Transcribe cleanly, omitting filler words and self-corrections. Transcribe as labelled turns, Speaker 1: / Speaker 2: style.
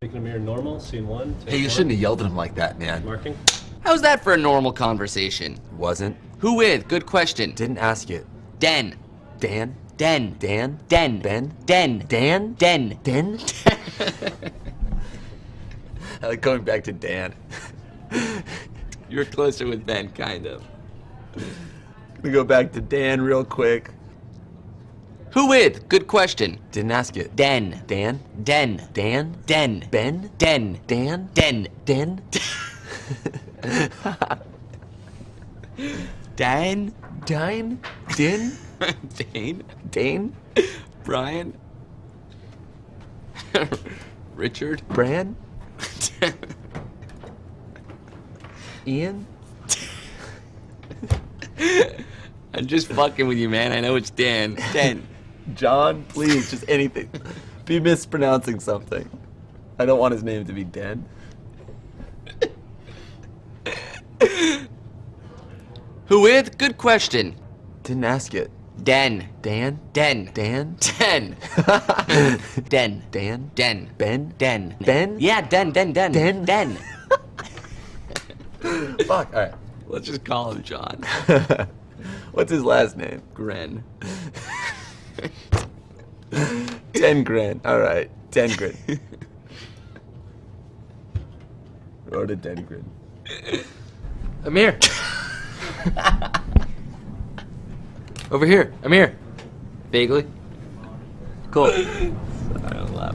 Speaker 1: Making Amir normal, scene 1.
Speaker 2: Hey, you shouldn't have yelled at him like that, man.
Speaker 1: Marking.
Speaker 3: How's that for a normal conversation?
Speaker 2: Wasn't.
Speaker 3: Who with? Good question.
Speaker 2: Didn't ask it.
Speaker 3: Den.
Speaker 2: Dan?
Speaker 3: Den.
Speaker 2: Dan?
Speaker 3: Den.
Speaker 2: Ben?
Speaker 3: Den.
Speaker 2: Dan?
Speaker 3: Den.
Speaker 2: Den? I like going back to Dan.
Speaker 3: You're closer with Ben, kind of.
Speaker 2: Gonna go back to Dan real quick.
Speaker 3: Who with? Good question.
Speaker 2: Didn't ask it.
Speaker 3: Den.
Speaker 2: Dan?
Speaker 3: Den.
Speaker 2: Dan?
Speaker 3: Den.
Speaker 2: Ben?
Speaker 3: Den.
Speaker 2: Dan?
Speaker 3: Den.
Speaker 2: Dan?
Speaker 3: Dan.
Speaker 2: Dine? Din?
Speaker 3: Dane.
Speaker 2: Dane?
Speaker 3: Brian. Richard.
Speaker 2: Bran? Ian?
Speaker 3: I'm just fucking with you, man. I know it's Dan. Dan.
Speaker 2: John? Please, just anything. Be mispronouncing something. I don't want his name to be Dan.
Speaker 3: Who with? Good question.
Speaker 2: Didn't ask it.
Speaker 3: Den.
Speaker 2: Dan?
Speaker 3: Den.
Speaker 2: Dan?
Speaker 3: Den. Den.
Speaker 2: Dan?
Speaker 3: Den.
Speaker 2: Ben?
Speaker 3: Den.
Speaker 2: Ben?
Speaker 3: Yeah, Den.
Speaker 2: Den?
Speaker 3: Den.
Speaker 2: Fuck, alright.
Speaker 3: Let's just call him John.
Speaker 2: What's his last name?
Speaker 3: Gren.
Speaker 2: 10 grand. Alright, 10 grand. Wrote a 10 grand.
Speaker 4: Amir. Over here. Amir. Vaguely. Cool.
Speaker 3: I don't laugh.